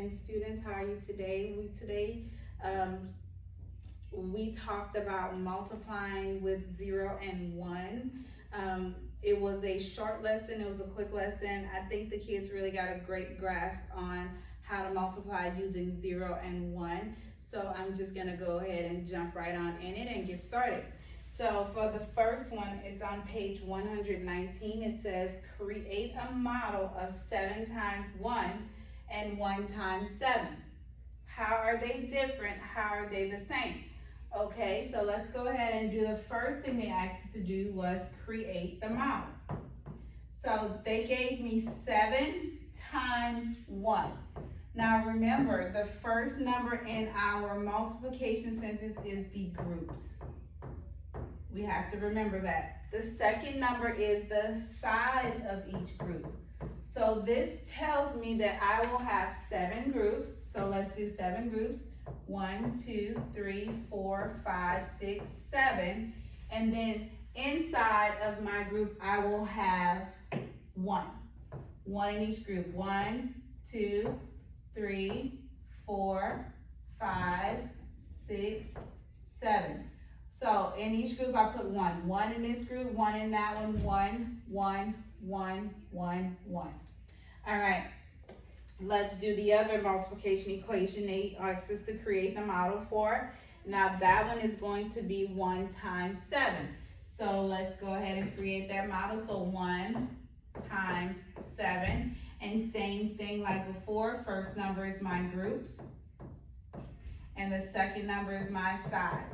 morning, students. How are you today? We talked about multiplying with 0 and 1. It was a short lesson. It was a quick lesson. I think the kids really got a great grasp on how to multiply using 0 and 1. So I'm just gonna go ahead and jump right on in it and get started. So for the first one, it's on page 119. It says, create a model of 7 times 1 and 1 times 7. How are they different? How are they the same? Okay, so let's go ahead and do the first thing they asked us to do was create the model. So they gave me 7 times 1. Now remember, the first number in our multiplication sentence is the groups. We have to remember that. The second number is the size of each group. So this tells me that I will have 7 groups. So let's do 7 groups. 1, 2, 3, 4, 5, 6, 7. And then inside of my group, I will have 1. 1 in each group. 1, 2, 3, 4, 5, 6, 7. So in each group I put 1. 1 in this group, 1 in that one, 1, 1, 1, 1, 1. All right, let's do the other multiplication equation they asked us to create the model for. Now that one is going to be 1 times 7. So let's go ahead and create that model. So 1 times 7. And same thing like before, first number is my groups. And the second number is my size.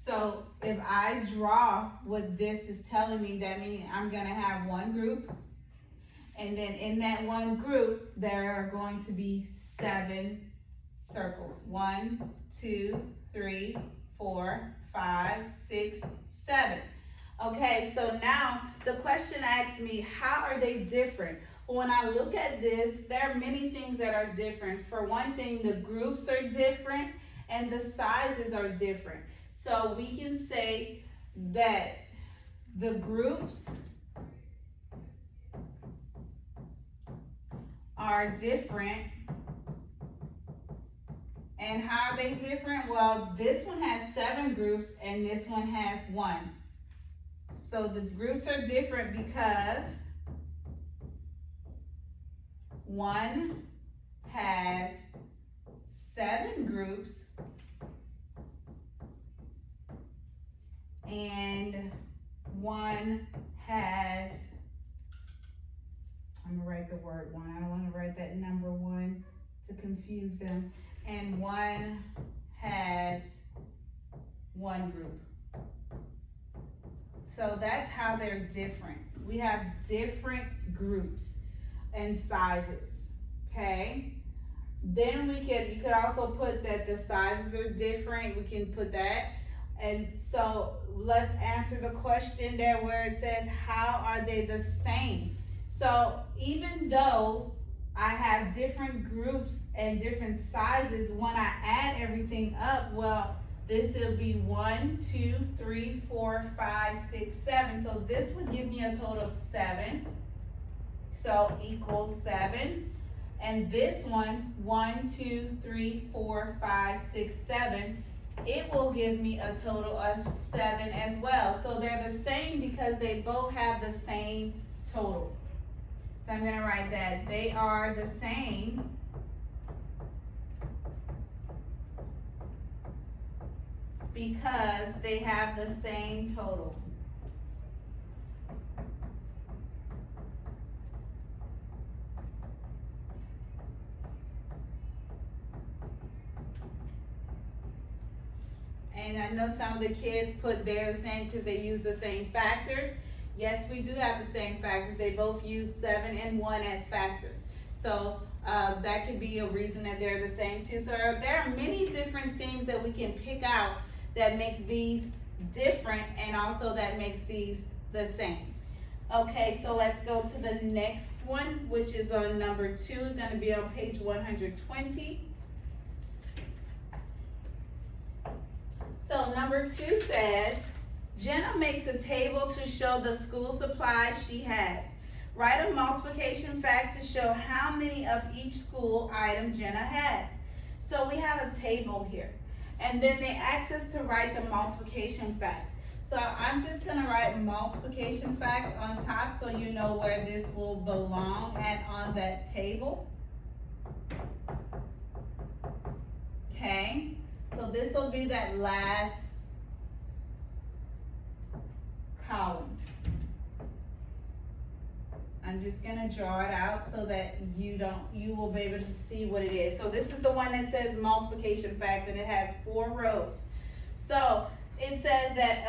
So if I draw what this is telling me, that means I'm going to have one group. And then in that one group, there are going to be 7 circles. 1, 2, 3, 4, 5, 6, 7. Okay, so now the question asks me, how are they different? When I look at this, there are many things that are different. For one thing, the groups are different and the sizes are different. So we can say that the groups are different. And how are they different? Well, this one has 7 groups and this one has 1. So the groups are different because one has 7 groups and one has, I'm gonna write the word 1. I don't want to write that number 1 to confuse them. And one has 1 group. So that's how they're different. We have different groups and sizes, okay? Then you could also put that the sizes are different. We can put that. And so let's answer the question there where it says, how are they the same? So even though I have different groups and different sizes, when I add everything up, well, this will be 1, 2, 3, 4, 5, 6, 7. So this would give me a total of 7. So equals 7. And this one, 1, 2, 3, 4, 5, 6, 7, it will give me a total of 7 as well. So they're the same because they both have the same total. So I'm going to write that they are the same because they have the same total. And I know some of the kids put they're the same because they use the same factors. Yes, we do have the same factors. They both use 7 and 1 as factors. So that could be a reason that they're the same too. So there are many different things that we can pick out that makes these different and also that makes these the same. Okay, so let's go to the next one, which is on number 2. It's going to be on page 120. So number 2 says, Jenna makes a table to show the school supplies she has. Write a multiplication fact to show how many of each school item Jenna has. So we have a table here. And then they ask us to write the multiplication facts. So I'm just gonna write multiplication facts on top so you know where this will belong at on that table. Okay, so this will be that last column. I'm just gonna draw it out so that you will be able to see what it is. So this is the one that says multiplication facts, and it has 4 rows. So it says that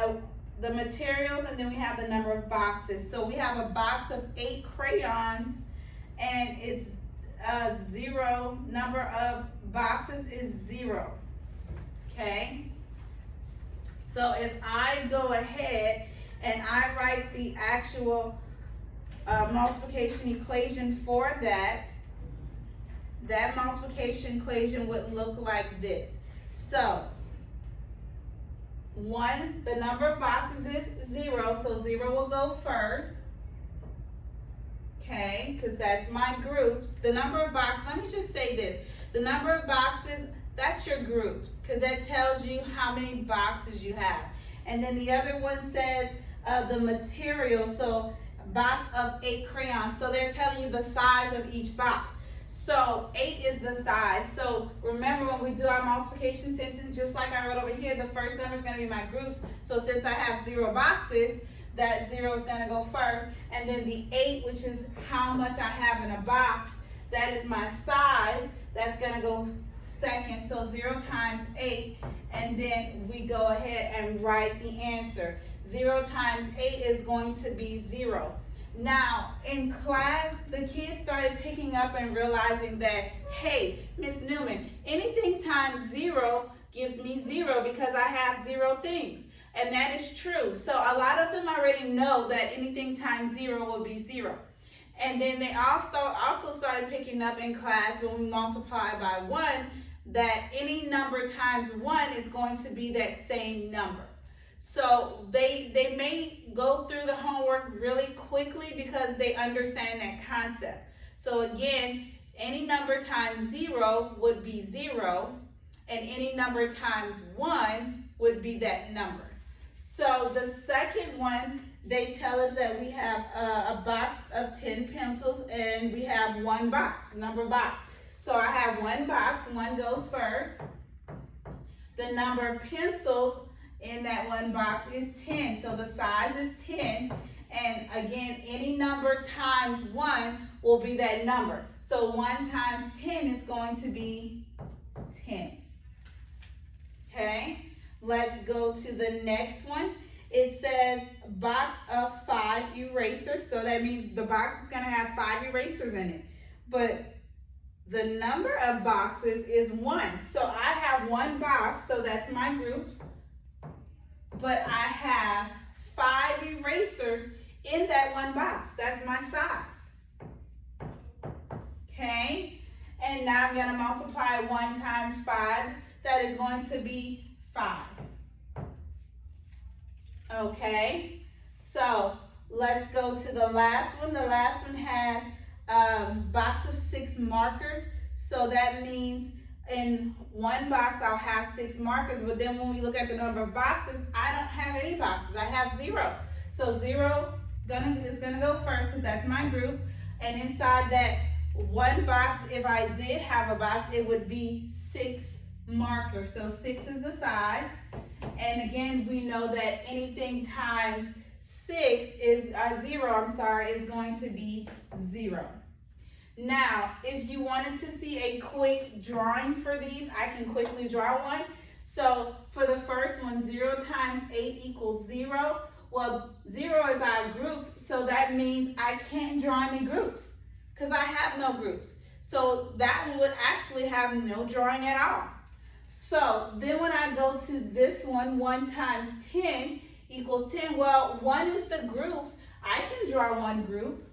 the materials, and then we have the number of boxes. So we have a box of 8 crayons, and it's 0. Number of boxes is 0. Okay. So if I go ahead and I write the actual multiplication equation for that multiplication equation would look like this. So the number of boxes is 0, so 0 will go first. Okay, because that's my groups. The number of boxes, let me just say this. The number of boxes, that's your groups, because that tells you how many boxes you have. And then the other one says the material, so box of 8 crayons. So they're telling you the size of each box. So 8 is the size. So remember, when we do our multiplication sentence, just like I wrote over here, the first number is going to be my groups. So since I have 0 boxes, that 0 is going to go first. And then the 8, which is how much I have in a box, that is my size. That's going to go second. So 0 times 8. And then we go ahead and write the answer. 0 times 8 is going to be 0. Now, in class, the kids started picking up and realizing that, hey, Miss Newman, anything times 0 gives me 0 because I have 0 things. And that is true. So a lot of them already know that anything times 0 will be 0. And then they also started picking up in class when we multiply by 1 that any number times 1 is going to be that same number. So they may go through the homework really quickly because they understand that concept. So again, any number times 0 would be 0, and any number times 1 would be that number. So the second one, they tell us that we have a box of 10 pencils, and we have 1 box, number box. So I have 1 box, 1 goes first. The number of pencils in that 1 box is 10, so the size is 10, and again, any number times 1 will be that number. So 1 times 10 is going to be 10. Okay, let's go to the next one. It says box of 5 erasers, so that means the box is going to have 5 erasers in it, but the number of boxes is 1. So I have 1 box, so that's my groups. But I have 5 erasers in that 1 box. That's my size. Okay? And now I'm going to multiply 1 times 5. That is going to be 5. Okay? So let's go to the last one. The last one has a box of 6 markers. So that means in 1 box, I'll have 6 markers, but then when we look at the number of boxes, I don't have any boxes. I have 0. So 0 is gonna go first because that's my group. And inside that 1 box, if I did have a box, it would be 6 markers. So 6 is the size. And again, we know that anything times 6 is 0, is going to be 0. Now, if you wanted to see a quick drawing for these, I can quickly draw one. So for the first one, 0 times 8 equals 0. Well, 0 is our groups, so that means I can't draw any groups because I have no groups. So that one would actually have no drawing at all. So then when I go to this one, 1 times 10 equals 10. Well, 1 is the groups. I can draw 1 group.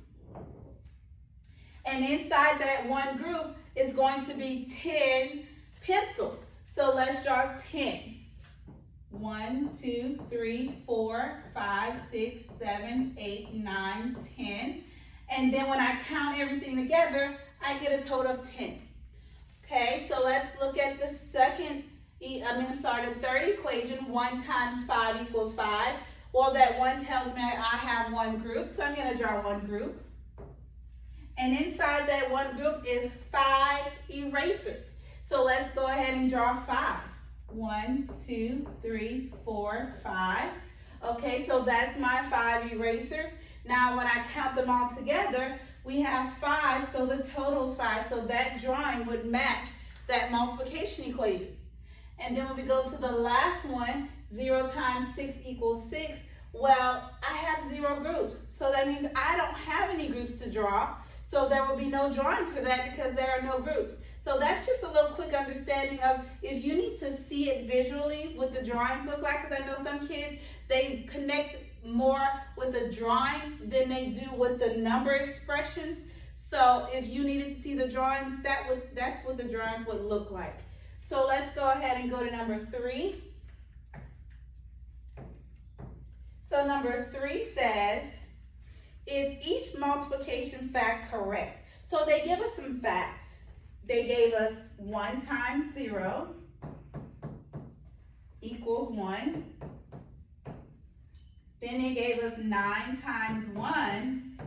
And inside that 1 group is going to be 10 pencils. So let's draw 10. 1, 2, 3, 4, 5, 6, 7, 8, 9, 10. And then when I count everything together, I get a total of 10. Okay, so let's look at the the third equation. 1 times 5 equals 5. Well, that 1 tells me I have one group, so I'm going to draw one group. And inside that one group is 5 erasers. So let's go ahead and draw 5. 1, 2, 3, 4, 5. Okay, so that's my 5 erasers. Now when I count them all together, we have 5, so the total is 5. So that drawing would match that multiplication equation. And then when we go to the last one, 0 times 6 equals 6. Well, I have 0 groups. So that means I don't have any groups to draw. So there will be no drawing for that because there are no groups. So that's just a little quick understanding of if you need to see it visually what the drawings look like, because I know some kids, they connect more with the drawing than they do with the number expressions. So if you needed to see the drawings, that's what the drawings would look like. So let's go ahead and go to number 3. So number 3 says, is each multiplication fact correct? So they give us some facts. They gave us 1 times 0 equals 1. Then they gave us 9 times 1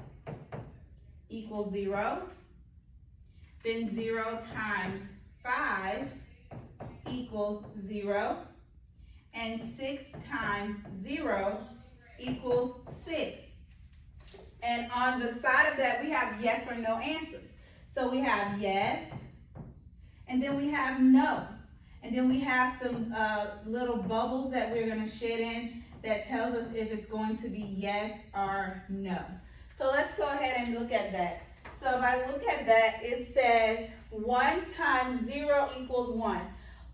equals 0. Then 0 times 5 equals 0. And 6 times 0 equals 6. And on the side of that, we have yes or no answers. So we have yes, and then we have no. And then we have some little bubbles that we're going to shed in that tells us if it's going to be yes or no. So let's go ahead and look at that. So if I look at that, it says 1 times 0 equals 1.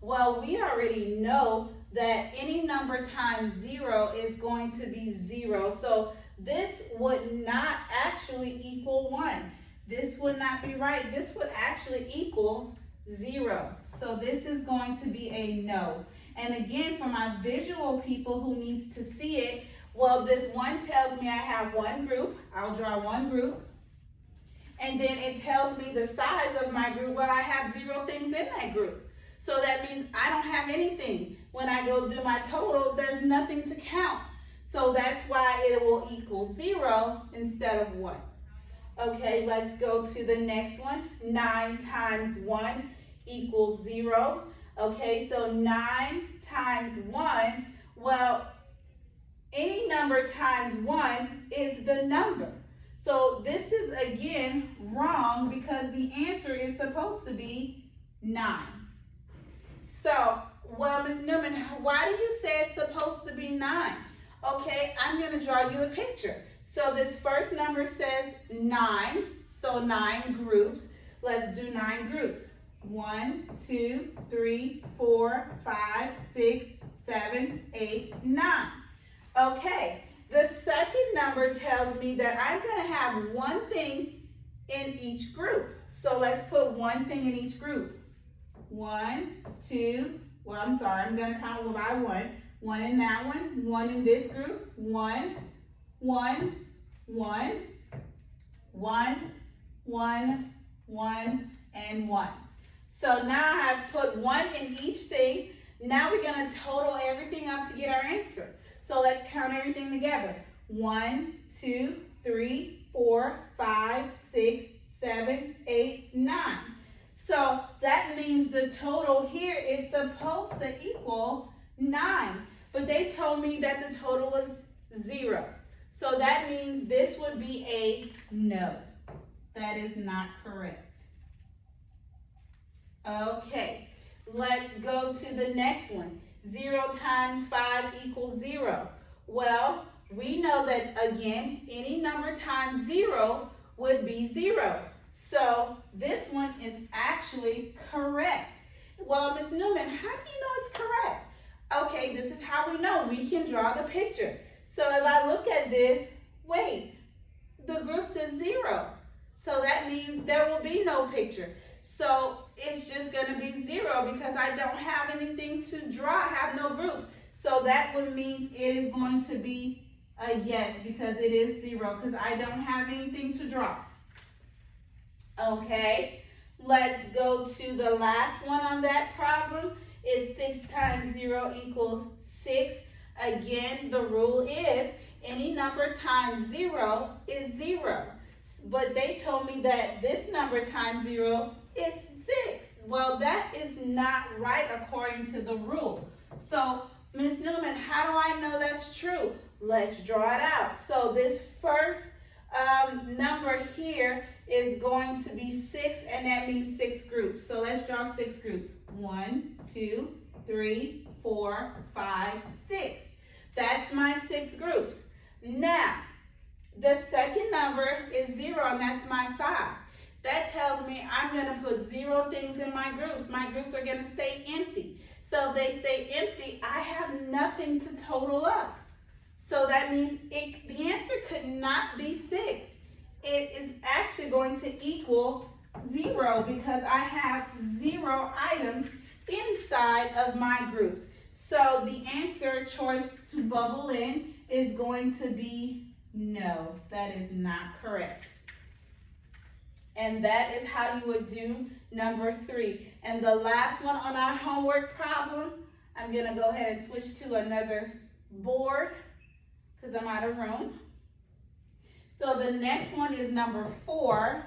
Well, we already know that any number times 0 is going to be 0. So this would not actually equal 1. This would not be right. This would actually equal 0. So this is going to be a no. And again, for my visual people who needs to see it, well, this 1 tells me I have one group. I'll draw one group. And then it tells me the size of my group. Well, I have 0 things in that group. So that means I don't have anything. When I go do my total, there's nothing to count. So that's why it will equal 0 instead of 1. Okay, let's go to the next one. 9 times 1 equals 0. Okay, so 9 times 1, well, any number times 1 is the number. So this is, again, wrong because the answer is supposed to be 9. So, well, Ms. Newman, why do you say it's supposed to be 9? Okay, I'm going to draw you a picture. So this first number says 9, so 9 groups. Let's do 9 groups. 1, 2, 3, 4, 5, 6, 7, 8, 9. Okay, the second number tells me that I'm going to have one thing in each group. So let's put one thing in each group. 1, 2, well, I'm sorry, I'm going to count one by one. 1 in that one, 1 in this group, 1, 1, 1, 1, 1, 1, and 1. So now I have put 1 in each thing. Now we're going to total everything up to get our answer. So let's count everything together. 1, 2, 3, 4, 5, 6, 7, 8, 9. So that means the total here is supposed to equal 9. But they told me that the total was 0. So that means this would be a no. That is not correct. Okay, let's go to the next one. 0 times 5 equals 0. Well, we know that, again, any number times 0 would be 0. So this one is actually correct. Well, Ms. Newman, how do you know it's correct? Okay, this is how we know. We can draw the picture. So if I look at this, wait, the group says 0. So that means there will be no picture. So it's just going to be 0 because I don't have anything to draw. I have no groups. So that would mean it is going to be Yes, because it is 0, because I don't have anything to draw. Okay, let's go to the last one on that problem. It's 6 times 0 equals 6. Again, the rule is any number times 0 is 0. But they told me that this number times 0 is 6. Well, that is not right according to the rule. So, Ms. Newman, how do I know that's true? Let's draw it out. So this first number here is going to be 6, and that means 6 groups. So let's draw 6 groups. 1, 2, 3, 4, 5, 6. That's my 6 groups. Now, the second number is 0, and that's my size. That tells me I'm going to put 0 things in my groups. My groups are going to stay empty. So if they stay empty, I have nothing to total up. So that means the answer could not be 6. It is actually going to equal 0 because I have 0 items inside of my groups. So the answer choice to bubble in is going to be no. That is not correct. And that is how you would do number 3. And the last one on our homework problem, I'm going to go ahead and switch to another board because I'm out of room. So the next one is number 4.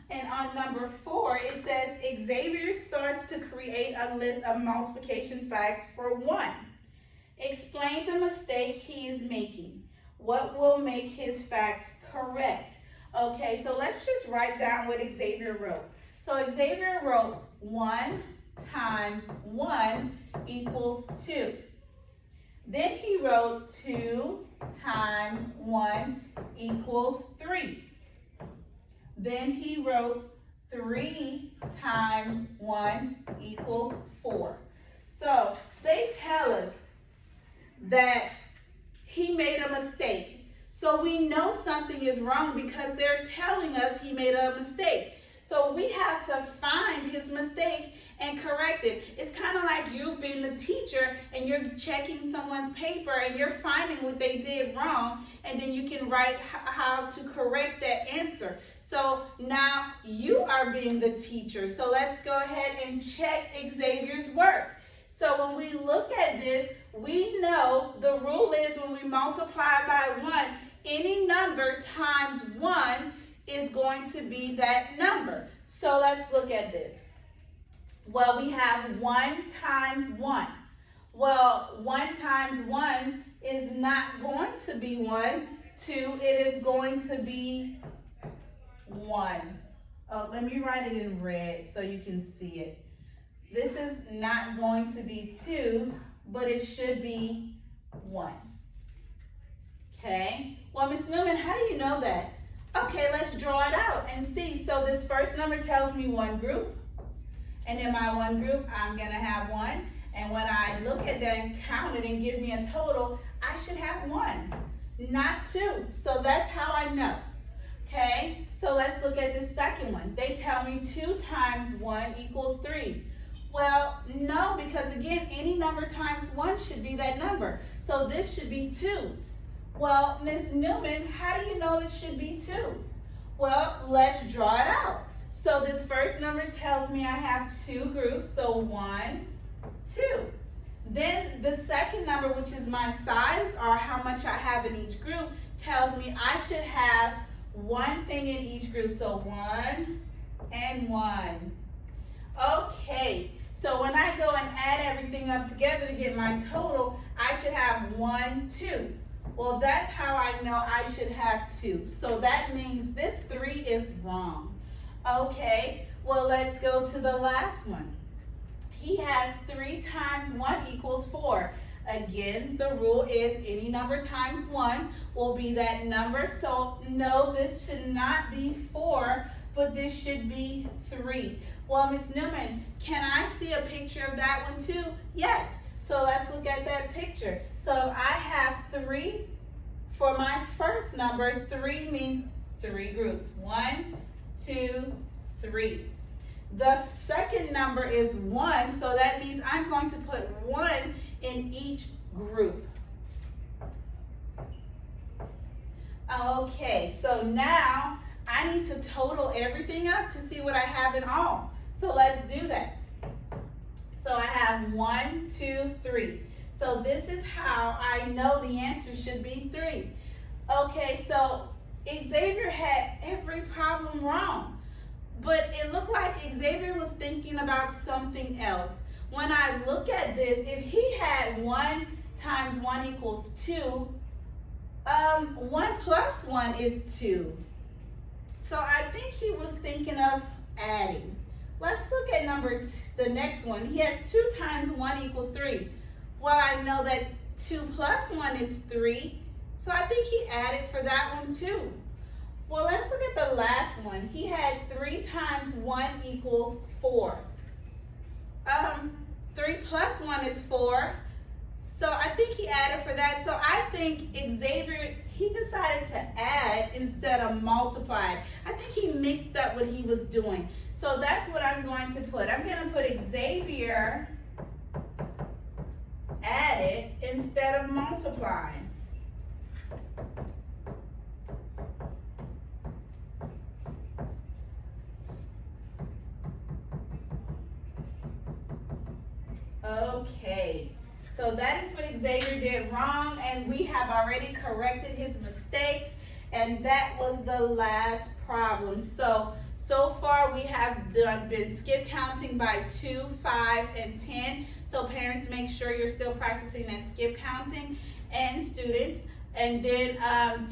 And on number 4, it says Xavier starts to create a list of multiplication facts for 1. Explain the mistake he is making. What will make his facts correct? Okay, so let's just write down what Xavier wrote. So Xavier wrote 1 times 1 equals 2. Then he wrote 2 times 1 equals 3. Then he wrote 3 times 1 equals 4. So they tell us that he made a mistake. So we know something is wrong because they're telling us he made a mistake. So we have to find his mistake and correct it. It's kind of like you being the teacher and you're checking someone's paper and you're finding what they did wrong, and then you can write how to correct that answer. So now you are being the teacher. So let's go ahead and check Xavier's work. So when we look at this, we know the rule is when we multiply by 1, any number times 1 is going to be that number. So let's look at this. Well, we have 1 times 1. Well, 1 times 1 is not going to be 1. 2, it is going to be 1. Oh, let me write it in red so you can see it. This is not going to be 2, but it should be 1. Okay? Well, Ms. Newman, how do you know that? Okay, let's draw it out and see. So this first number tells me 1 group. And in my 1 group, I'm going to have 1. And when I look at that and count it and give me a total, I should have 1, not 2. So that's how I know. Okay? So let's look at the second one. They tell me 2 times 1 equals 3. Well, no, because again, any number times 1 should be that number. So this should be 2. Well, Ms. Newman, how do you know it should be 2? Well, let's draw it out. So this first number tells me I have 2 groups, so 1, 2. Then the second number, which is my size, or how much I have in each group, tells me I should have 1 thing in each group, so 1 and 1. Okay, so when I go and add everything up together to get my total, I should have 1, 2. Well, that's how I know I should have 2. So that means this 3 is wrong. Okay, well, let's go to the last one. He has 3 times 1 equals 4. Again, the rule is any number times 1 will be that number. So no, this should not be 4, but this should be 3. Well, Ms. Newman, can I see a picture of that one too? Yes. So let's look at that picture. So I have 3 for my first number. 3 means 3 groups. 1, 2, 3. The second number is 1, so that means I'm going to put 1 in each group. Okay, so now I need to total everything up to see what I have in all. So let's do that. So I have 1, 2, 3. So this is how I know the answer should be 3. Okay, so Xavier had every problem wrong. But it looked like Xavier was thinking about something else. When I look at this, if he had 1 times 1 equals 2, 1 plus 1 is 2. So I think he was thinking of adding. Let's look at the next one. He has 2 times 1 equals 3. Well, I know that 2 plus 1 is 3. So I think he added for that one too. Well, let's look at the last one. He had 3 times 1 equals 4. 3 plus 1 is 4. So I think he added for that. So I think Xavier, he decided to add instead of multiply. I think he mixed up what he was doing. So that's what I'm going to put. I'm going to put Xavier added instead of multiplying. Okay, so that is what Xavier did wrong, and we have already corrected his mistakes, and that was the last problem. So far we have been skip counting by 2, 5, and 10. So parents, make sure you're still practicing that skip counting, and students. And then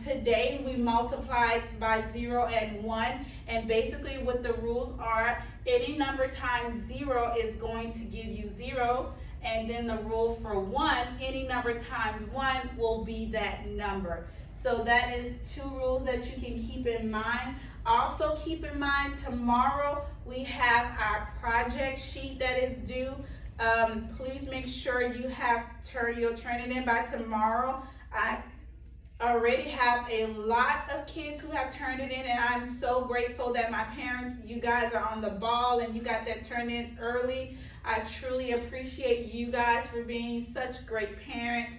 today we multiplied by 0 and 1, and basically what the rules are, any number times 0 is going to give you 0, and then the rule for 1, any number times 1 will be that number. So that is 2 rules that you can keep in mind. Also keep in mind, tomorrow we have our project sheet that is due. Please make sure you'll turn it in by tomorrow. I already have a lot of kids who have turned it in, and I'm so grateful that my parents, you guys are on the ball and you got that turned in early. I truly appreciate you guys for being such great parents.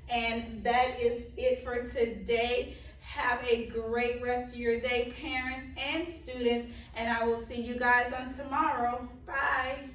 And that is it for today. Have a great rest of your day, parents and students, and I will see you guys on tomorrow. Bye.